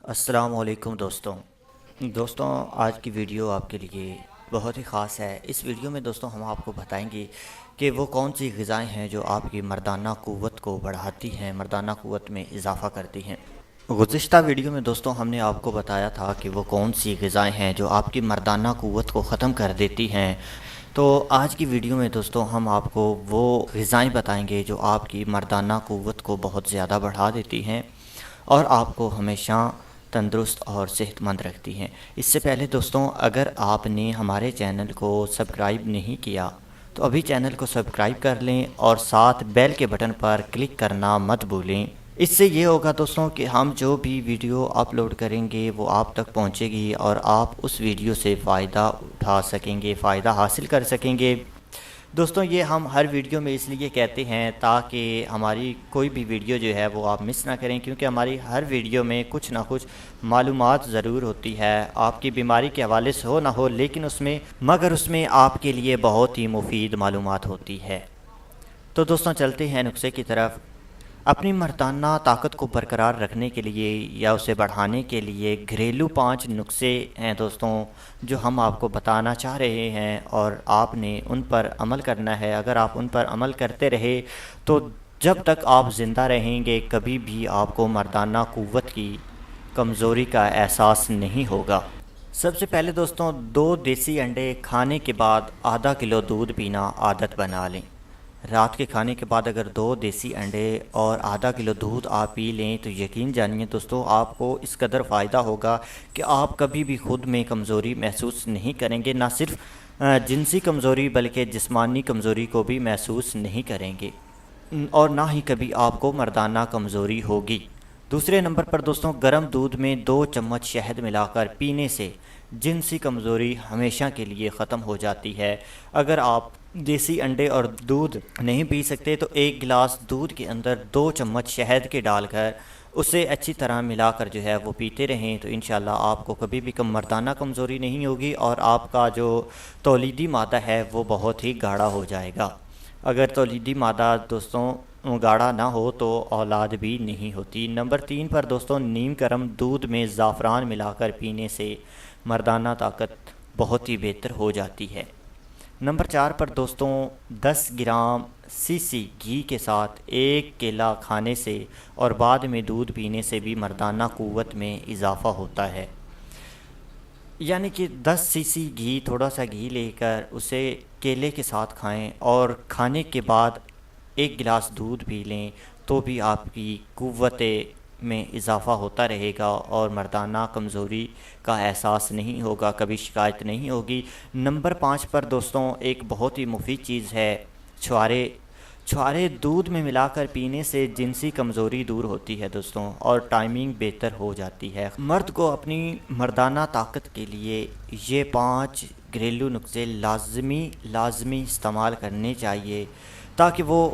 السلام علیکم دوستوں آج کی ویڈیو آپ کے لیے بہت ہی خاص ہے۔ اس ویڈیو میں دوستوں ہم آپ کو بتائیں گے کہ وہ کون سی غذائیں ہیں جو آپ کی مردانہ قوت کو بڑھاتی ہیں، مردانہ قوت میں اضافہ کرتی ہیں۔ گزشتہ ویڈیو میں دوستوں ہم نے آپ کو بتایا تھا کہ وہ کون سی غذائیں ہیں جو آپ کی مردانہ قوت کو ختم کر دیتی ہیں۔ تو آج کی ویڈیو میں دوستوں ہم آپ کو وہ غذائیں بتائیں گے جو آپ کی مردانہ قوت کو بہت زیادہ بڑھا دیتی ہیں اور آپ کو ہمیشہ تندرست اور صحت مند رکھتی ہیں۔ اس سے پہلے دوستوں اگر آپ نے ہمارے چینل کو سبسکرائب نہیں کیا تو ابھی چینل کو سبسکرائب کر لیں اور ساتھ بیل کے بٹن پر کلک کرنا مت بھولیں۔ اس سے یہ ہوگا دوستوں کہ ہم جو بھی ویڈیو اپلوڈ کریں گے وہ آپ تک پہنچے گی اور آپ اس ویڈیو سے فائدہ اٹھا سکیں گے، فائدہ حاصل کر سکیں گے۔ دوستوں یہ ہم ہر ویڈیو میں اس لیے کہتے ہیں تاکہ ہماری کوئی بھی ویڈیو جو ہے وہ آپ مس نہ کریں، کیونکہ ہماری ہر ویڈیو میں کچھ نہ کچھ معلومات ضرور ہوتی ہے، آپ کی بیماری کے حوالے سے ہو نہ ہو، لیکن اس میں آپ کے لیے بہت ہی مفید معلومات ہوتی ہے۔ تو دوستوں چلتے ہیں نسخے کی طرف۔ اپنی مردانہ طاقت کو برقرار رکھنے کے لیے یا اسے بڑھانے کے لیے گھریلو 5 نسخے ہیں دوستوں جو ہم آپ کو بتانا چاہ رہے ہیں اور آپ نے ان پر عمل کرنا ہے۔ اگر آپ ان پر عمل کرتے رہے تو جب تک آپ زندہ رہیں گے کبھی بھی آپ کو مردانہ قوت کی کمزوری کا احساس نہیں ہوگا۔ سب سے پہلے دوستوں 2 دیسی انڈے کھانے کے بعد آدھا کلو دودھ پینا عادت بنا لیں۔ رات کے کھانے کے بعد اگر 2 دیسی انڈے اور آدھا کلو دودھ آپ پی لیں تو یقین جانیے دوستوں آپ کو اس قدر فائدہ ہوگا کہ آپ کبھی بھی خود میں کمزوری محسوس نہیں کریں گے، نہ صرف جنسی کمزوری بلکہ جسمانی کمزوری کو بھی محسوس نہیں کریں گے اور نہ ہی کبھی آپ کو مردانہ کمزوری ہوگی۔ دوسرے نمبر پر دوستوں گرم دودھ میں 2 چمچ شہد ملا کر پینے سے جنسی کمزوری ہمیشہ کے لیے ختم ہو جاتی ہے۔ اگر آپ دیسی انڈے اور دودھ نہیں پی سکتے تو 1 گلاس دودھ کے اندر 2 چمچ شہد کے ڈال کر اسے اچھی طرح ملا کر جو ہے وہ پیتے رہیں تو انشاءاللہ آپ کو کبھی بھی مردانہ کمزوری نہیں ہوگی اور آپ کا جو تولیدی مادہ ہے وہ بہت ہی گاڑھا ہو جائے گا۔ اگر تولیدی مادہ دوستوں گاڑھا نہ ہو تو اولاد بھی نہیں ہوتی۔ نمبر 3 پر دوستوں نیم گرم دودھ میں زعفران ملا کر پینے سے مردانہ طاقت بہت ہی بہتر ہو جاتی ہے۔ نمبر 4 پر دوستوں 10 گرام سی گھی کے ساتھ 1 کیلا کھانے سے اور بعد میں دودھ پینے سے بھی مردانہ قوت میں اضافہ ہوتا ہے۔ یعنی کہ 10 سی گھی، تھوڑا سا گھی لے کر اسے کیلے کے ساتھ کھائیں اور کھانے کے بعد 1 گلاس دودھ پی لیں تو بھی آپ کی قوت میں اضافہ ہوتا رہے گا اور مردانہ کمزوری کا احساس نہیں ہوگا، کبھی شکایت نہیں ہوگی۔ نمبر 5 پر دوستوں ایک بہت ہی مفید چیز ہے چھوارے دودھ میں ملا کر پینے سے جنسی کمزوری دور ہوتی ہے دوستوں اور ٹائمنگ بہتر ہو جاتی ہے۔ مرد کو اپنی مردانہ طاقت کے لیے یہ 5 گھریلو نسخے لازمی استعمال کرنے چاہیے تاکہ وہ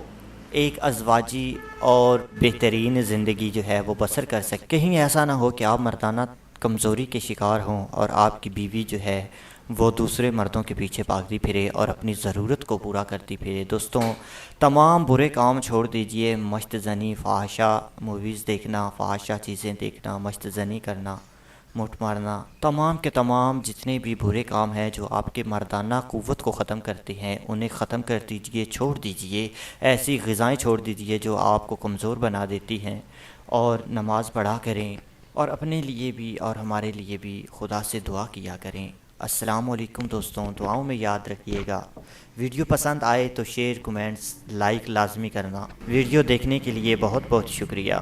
ایک ازواجی اور بہترین زندگی جو ہے وہ بسر کر سکے۔ کہیں ایسا نہ ہو کہ آپ مردانہ کمزوری کے شکار ہوں اور آپ کی بیوی جو ہے وہ دوسرے مردوں کے پیچھے بھاگتی پھرے اور اپنی ضرورت کو پورا کرتی پھرے۔ دوستوں تمام برے کام چھوڑ دیجئے، مشت زنی، فحاشہ موویز دیکھنا، فحاشہ چیزیں دیکھنا، مشت زنی کرنا، مٹ مارنا، تمام کے تمام جتنے بھی برے کام ہیں جو آپ کے مردانہ قوت کو ختم کرتے ہیں انہیں ختم کر دیجئے، چھوڑ دیجئے۔ ایسی غذائیں چھوڑ دیجئے جو آپ کو کمزور بنا دیتی ہیں اور نماز پڑھا کریں اور اپنے لیے بھی اور ہمارے لیے بھی خدا سے دعا کیا کریں۔ السلام علیکم دوستوں، دعاؤں میں یاد رکھیے گا۔ ویڈیو پسند آئے تو شیئر، کمنٹس، لائک لازمی کرنا۔ ویڈیو دیکھنے کے لیے بہت بہت شکریہ۔